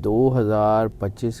2025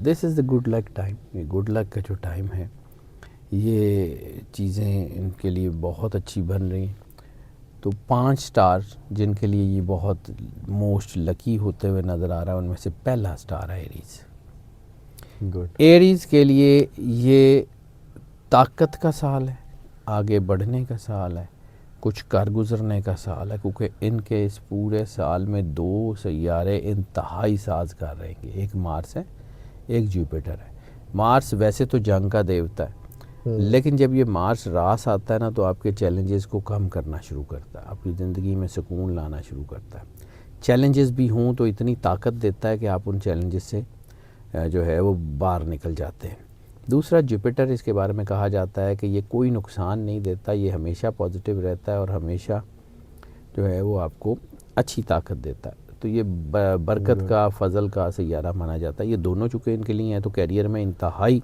this is the good luck time. یہ good luck کا جو ٹائم ہے یہ چیزیں ان کے لیے بہت اچھی بن رہی ہیں. تو 5 سٹار جن کے لیے یہ بہت موسٹ لکی ہوتے ہوئے نظر آ رہا ہے ان میں سے پہلا سٹار ہے ایریز. گڈ. ایریز کے لیے یہ طاقت کا سال ہے, آگے بڑھنے کا سال ہے, کچھ کر گزرنے کا سال ہے, کیونکہ ان کے اس پورے سال میں 2 سیارے انتہائی سازگار رہیں گے. ایک مارس ہے, ایک جوپیٹر ہے. مارس ویسے تو جنگ کا دیوتا ہے, لیکن جب یہ مارس راس آتا ہے نا تو آپ کے چیلنجز کو کم کرنا شروع کرتا ہے, آپ کی زندگی میں سکون لانا شروع کرتا ہے. چیلنجز بھی ہوں تو اتنی طاقت دیتا ہے کہ آپ ان چیلنجز سے جو ہے وہ باہر نکل جاتے ہیں. دوسرا جوپیٹر, اس کے بارے میں کہا جاتا ہے کہ یہ کوئی نقصان نہیں دیتا, یہ ہمیشہ پازیٹیو رہتا ہے اور ہمیشہ جو ہے وہ آپ کو اچھی طاقت دیتا ہے. تو یہ برکت کا, فضل کا سیارہ مانا جاتا ہے. یہ دونوں چونکہ ان کے لیے ہیں تو کیریئر میں انتہائی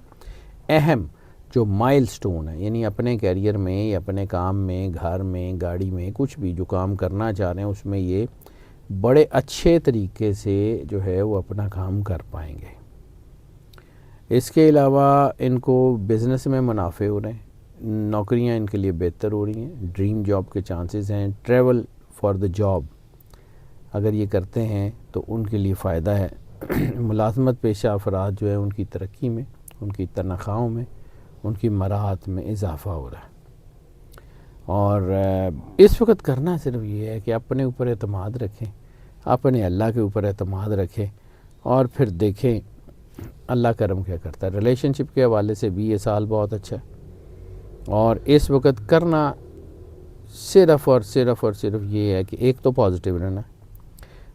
اہم جو مائل سٹون ہے, یعنی اپنے کیریئر میں یا اپنے کام میں, گھر میں, گاڑی میں, کچھ بھی جو کام کرنا چاہ رہے ہیں اس میں یہ بڑے اچھے طریقے سے جو ہے وہ اپنا کام کر پائیں گے. اس کے علاوہ ان کو بزنس میں منافع ہو رہے ہیں, نوکریاں ان کے لیے بہتر ہو رہی ہیں, ڈریم جاب کے چانسز ہیں. ٹریول فار دا جاب اگر یہ کرتے ہیں تو ان کے لیے فائدہ ہے. ملازمت پیشہ افراد جو ہے ان کی ترقی میں, ان کی تنخواہوں میں, ان کی مراحت میں اضافہ ہو رہا ہے. اور اس وقت کرنا صرف یہ ہے کہ اپنے اوپر اعتماد رکھیں, اپنے اللہ کے اوپر اعتماد رکھیں اور پھر دیکھیں اللہ کرم کیا کرتا ہے. ریلیشن شپ کے حوالے سے بھی یہ سال بہت اچھا ہے, اور اس وقت کرنا صرف اور صرف یہ ہے کہ ایک تو پازیٹیو رہنا,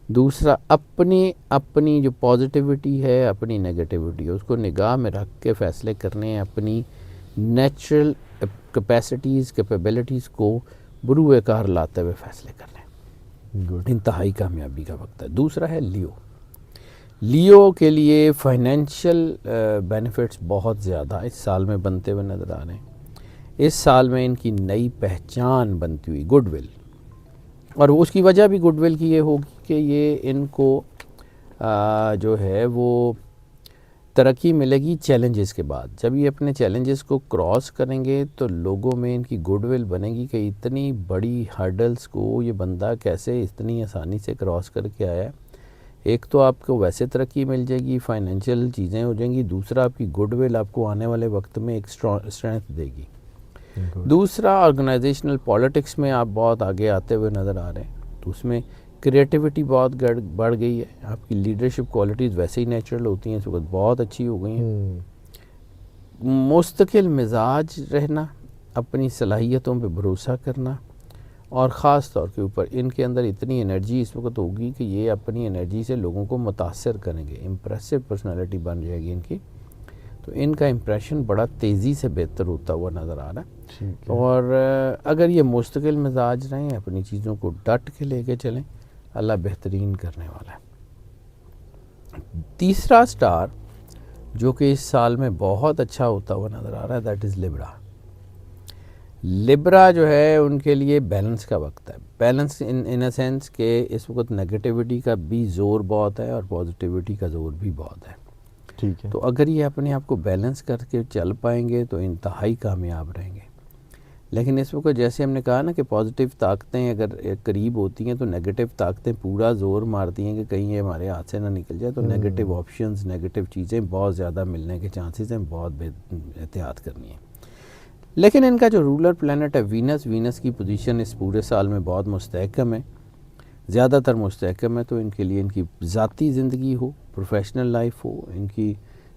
دوسرا اپنی جو پازیٹیوٹی ہے, اپنی نگیٹیوٹی ہے, اس کو نگاہ میں رکھ کے فیصلے کرنے ہیں. اپنی نیچرل کیپیسٹیز, کیپیبلٹیز کو بروئے کار لاتے ہوئے فیصلے کرنے ہیں. انتہائی کامیابی کا وقت ہے. دوسرا ہے لیو کے لیے فائنینشیل بینیفٹس بہت زیادہ اس سال میں بنتے ہوئے نظر آ رہے ہیں. اس سال میں ان کی نئی پہچان بنتی ہوئی, گڈ ول, اور اس کی وجہ بھی گڈ ول کی یہ ہوگی کہ یہ ان کو جو ہے وہ ترقی ملے گی چیلنجز کے بعد. جب یہ اپنے چیلنجز کو کراس کریں گے تو لوگوں میں ان کی گڈ ول بنے گی کہ اتنی بڑی ہرڈلز کو یہ بندہ کیسے اتنی آسانی سے کراس کر کے آیا ہے. ایک تو آپ کو ویسے ترقی مل جائے گی, فائنینشیل چیزیں ہو جائیں گی. دوسرا آپ کی گڈ ول آپ کو آنے والے وقت میں ایک اسٹرینتھ دے گی. دوسرا آرگنائزیشنل پالیٹکس میں آپ بہت آگے آتے ہوئے نظر آ رہے ہیں, تو اس میں کریٹیوٹی بہت بڑھ گئی ہے. آپ کی لیڈرشپ کوالٹیز ویسے ہی نیچرل ہوتی ہیں, اس وقت بہت اچھی ہو گئی ہیں. مستقل مزاج رہنا, اپنی صلاحیتوں پہ بھروسہ کرنا, اور خاص طور کے اوپر ان کے اندر اتنی انرجی اس وقت ہوگی کہ یہ اپنی انرجی سے لوگوں کو متاثر کریں گے. امپریسو پرسنالٹی بن جائے گی ان کی, تو ان کا امپریشن بڑا تیزی سے بہتر ہوتا ہوا نظر آ رہا ہے. اور اگر یہ مستقل مزاج رہیں, اپنی چیزوں کو ڈٹ کے لے کے چلیں, اللہ بہترین کرنے والا ہے. تیسرا سٹار جو کہ اس سال میں بہت اچھا ہوتا ہوا نظر آ رہا ہے, دیٹ از لیبرا. لیبرا جو ہے ان کے لیے بیلنس کا وقت ہے. بیلنس ان اے سینس کہ اس وقت نگیٹیوٹی کا بھی زور بہت ہے اور پازیٹیوٹی کا زور بھی بہت ہے. ٹھیک ہے. تو اگر یہ اپنے آپ کو بیلنس کر کے چل پائیں گے تو انتہائی کامیاب رہیں گے. لیکن اس وقت جیسے ہم نے کہا نا کہ پازیٹیو طاقتیں اگر قریب ہوتی ہیں تو نیگیٹو طاقتیں پورا زور مارتی ہیں کہ کہیں یہ ہمارے ہاتھ سے نہ نکل جائے. تو نیگیٹو آپشنز, نیگیٹو چیزیں بہت زیادہ ملنے کے چانسز ہیں, بہت احتیاط کرنی ہے. لیکن ان کا جو رولر پلانٹ ہے وینس کی پوزیشن اس پورے سال میں بہت مستحکم ہے, زیادہ تر مستحکم ہے. تو ان کے لیے ان کی ذاتی زندگی ہو, پروفیشنل لائف ہو, ان کی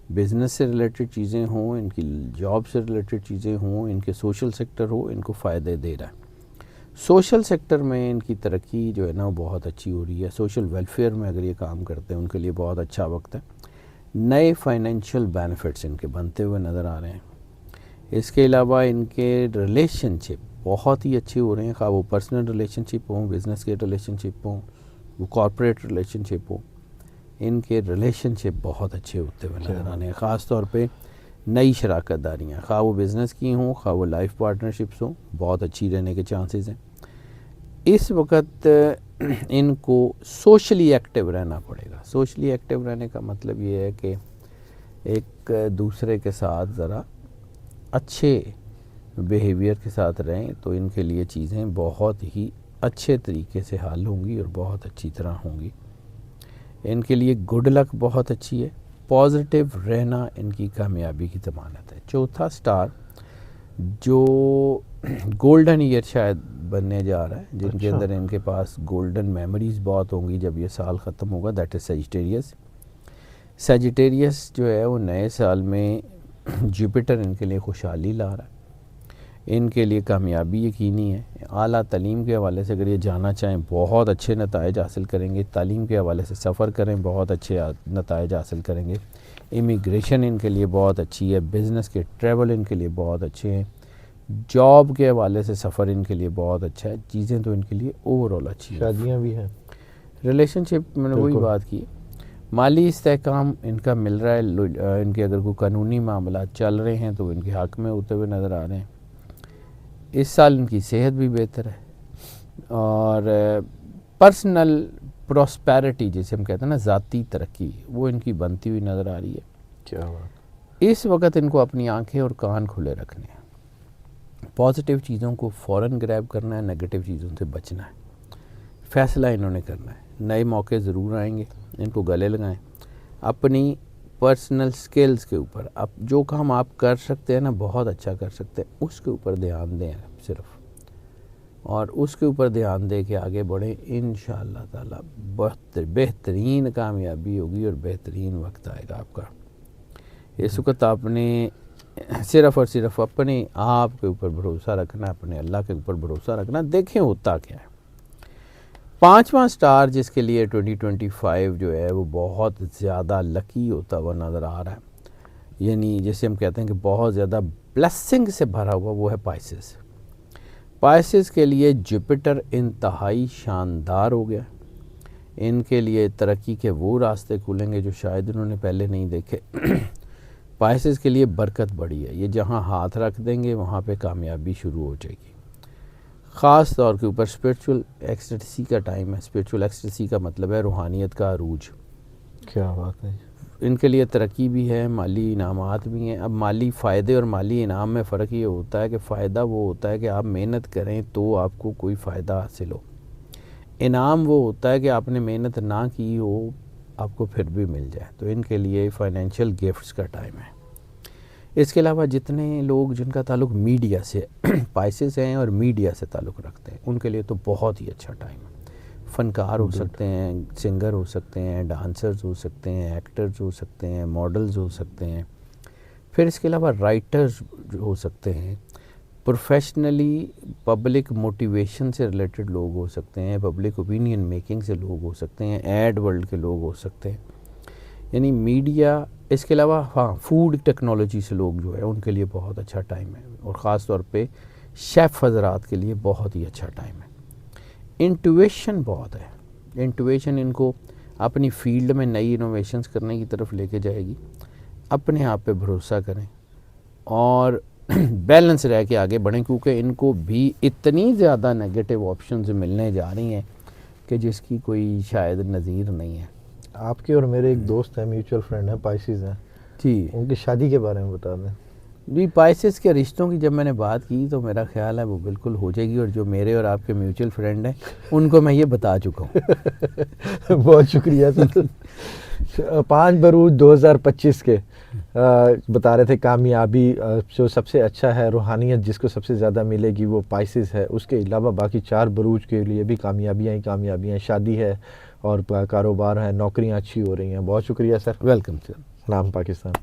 بزنس سے ریلیٹڈ چیزیں ہوں, ان کی جاب سے ریلیٹڈ چیزیں ہوں, ان کے سوشل سیکٹر ہو, ان کو فائدے دے رہا ہے. سوشل سیکٹر میں ان کی ترقی جو ہے نا وہ بہت اچھی ہو رہی ہے. سوشل ویلفیئر میں اگر یہ کام کرتے ہیں ان کے لیے بہت اچھا وقت ہے. نئے فائنینشیل بینیفٹس ان کے بنتے ہوئے نظر آ رہے ہیں. اس کے علاوہ ان کے ریلیشن شپ بہت ہی اچھے ہو رہے ہیں, خواہ وہ پرسنل ریلیشن شپ ہوں, بزنس کے ریلیشن شپ ہوں, وہ کارپوریٹ ریلیشن شپ ہوں. ان کے ریلیشن شپ بہت اچھے ہوتے ہوئے نظر آنے ہیں. خاص طور پہ نئی شراکت داریاں, خواہ وہ بزنس کی ہوں, خواہ وہ لائف پارٹنرشپس ہوں, بہت اچھی رہنے کے چانسز ہیں. اس وقت ان کو سوشلی ایکٹیو رہنا پڑے گا. سوشلی ایکٹیو رہنے کا مطلب یہ ہے کہ ایک دوسرے کے ساتھ ذرا اچھے بیہیویئر کے ساتھ رہیں تو ان کے لیے چیزیں بہت ہی اچھے طریقے سے حل ہوں گی اور بہت اچھی طرح ہوں گی. ان کے لیے گڈ لک بہت اچھی ہے. پازیٹیو رہنا ان کی کامیابی کی ضمانت ہے. چوتھا سٹار جو گولڈن ایئر شاید بننے جا رہا ہے، جن کے اندر ان کے پاس گولڈن میموریز بہت ہوں گی جب یہ سال ختم ہوگا، دیٹ از سیجیٹیریس. سیجیٹیریس جو ہے وہ نئے سال میں جوپیٹر ان کے لیے خوشحالی لا رہا ہے. ان کے لیے کامیابی یقینی ہے. اعلیٰ تعلیم کے حوالے سے اگر یہ جانا چاہیں بہت اچھے نتائج حاصل کریں گے. تعلیم کے حوالے سے سفر کریں بہت اچھے نتائج حاصل کریں گے. امیگریشن ان کے لیے بہت اچھی ہے. بزنس کے ٹریول ان کے لیے بہت اچھے ہیں. جاب کے حوالے سے سفر ان کے لیے بہت اچھا ہے. چیزیں تو ان کے لیے اوور آل اچھی ہیں. شادیاں بھی ہیں. ریلیشن شپ میں نے وہی بات کی. مالی استحکام ان کا مل رہا ہے. ان کے اگر کوئی قانونی معاملات چل رہے ہیں تو ان کے حق میں ہوتے ہوئے نظر آ رہے ہیں. اس سال ان کی صحت بھی بہتر ہے اور پرسنل پراسپیرٹی جسے ہم کہتے ہیں نا، ذاتی ترقی، وہ ان کی بنتی ہوئی نظر آ رہی ہے. کیا بات. اس وقت ان کو اپنی آنکھیں اور کان کھلے رکھنے ہیں. پازیٹیو چیزوں کو فوراً گریب کرنا ہے، نیگیٹو چیزوں سے بچنا ہے. فیصلہ انہوں نے کرنا ہے. نئے موقع ضرور آئیں گے، ان کو گلے لگائیں. اپنی پرسنل سکلز کے اوپر اب جو کام آپ کر سکتے ہیں نا، بہت اچھا کر سکتے ہیں، اس کے اوپر دھیان دیں صرف، اور اس کے اوپر دھیان دے کے آگے بڑھیں. انشاءاللہ تعالی بہترین کامیابی ہوگی اور بہترین وقت آئے گا آپ کا. اس وقت آپ نے صرف اور صرف اپنے آپ کے اوپر بھروسہ رکھنا، اپنے اللہ کے اوپر بھروسہ رکھنا. دیکھیں ہوتا کیا ہے. پانچواں سٹار جس کے لیے 2025 جو ہے وہ بہت زیادہ لکی ہوتا ہوا نظر آ رہا ہے، یعنی جیسے ہم کہتے ہیں کہ بہت زیادہ بلیسنگ سے بھرا ہوا، وہ ہے پائسس. پائسس کے لیے جوپیٹر انتہائی شاندار ہو گیا. ان کے لیے ترقی کے وہ راستے کھلیں گے جو شاید انہوں نے پہلے نہیں دیکھے. پائسس کے لیے برکت بڑی ہے. یہ جہاں ہاتھ رکھ دیں گے وہاں پہ کامیابی شروع ہو جائے گی. خاص طور کے اوپر اسپرچول ایکسٹیسی کا ٹائم ہے. اسپرچول ایکسٹیسی کا مطلب ہے روحانیت کا عروج. کیا بات ہے. ان کے لیے ترقی بھی ہے، مالی انعامات بھی ہیں. اب مالی فائدے اور مالی انعام میں فرق یہ ہوتا ہے کہ فائدہ وہ ہوتا ہے کہ آپ محنت کریں تو آپ کو کوئی فائدہ حاصل ہو. انعام وہ ہوتا ہے کہ آپ نے محنت نہ کی ہو، آپ کو پھر بھی مل جائے. تو ان کے لیے فائنینشیل گفٹس کا ٹائم ہے. اس کے علاوہ جتنے لوگ جن کا تعلق میڈیا سے پائسس ہیں اور میڈیا سے تعلق رکھتے ہیں، ان کے لیے تو بہت ہی اچھا ٹائم ہے. فنکار ہو سکتے ہیں، سنگر ہو سکتے ہیں، ڈانسرز ہو سکتے ہیں، ایکٹرز ہو سکتے ہیں، ماڈلز ہو سکتے ہیں. پھر اس کے علاوہ رائٹرز ہو سکتے ہیں. پروفیشنلی پبلک موٹیویشن سے ریلیٹڈ لوگ ہو سکتے ہیں. پبلک اوپینین میکنگ سے لوگ ہو سکتے ہیں. ایڈ ورلڈ کے لوگ ہو سکتے ہیں. یعنی میڈیا. اس کے علاوہ فوڈ ٹیکنالوجی سے لوگ جو ہے ان کے لیے بہت اچھا ٹائم ہے، اور خاص طور پہ شیف حضرات کے لیے بہت ہی اچھا ٹائم ہے. انٹویشن بہت ہے. انٹویشن ان کو اپنی فیلڈ میں نئی انوویشنز کرنے کی طرف لے کے جائے گی. اپنے آپ پہ بھروسہ کریں اور بیلنس رہ کے آگے بڑھیں، کیونکہ ان کو بھی اتنی زیادہ نیگیٹو آپشنز ملنے جا رہی ہیں کہ جس کی کوئی شاید نظیر نہیں ہے. آپ کے اور میرے ایک دوست ہیں، میوچل فرینڈ ہیں، پائسز ہیں جی. ان کی شادی کے بارے میں بتا دیں. جی، پائسس کے رشتوں کی جب میں نے بات کی تو میرا خیال ہے وہ بالکل ہو جائے گی، اور جو میرے اور آپ کے میوچل فرینڈ ہیں ان کو میں یہ بتا چکا ہوں. بہت شکریہ سر. 5 بروج 2025 کے بتا رہے تھے کامیابی جو سب سے اچھا ہے، روحانیت جس کو سب سے زیادہ ملے گی وہ پائسس ہے. اس کے علاوہ باقی 4 بروج کے لیے بھی کامیابیاں ہی کامیابیاں، شادی ہے اور کاروبار ہے، نوکریاں اچھی ہو رہی ہیں. بہت شکریہ سر. Welcome sir. سلام پاکستان.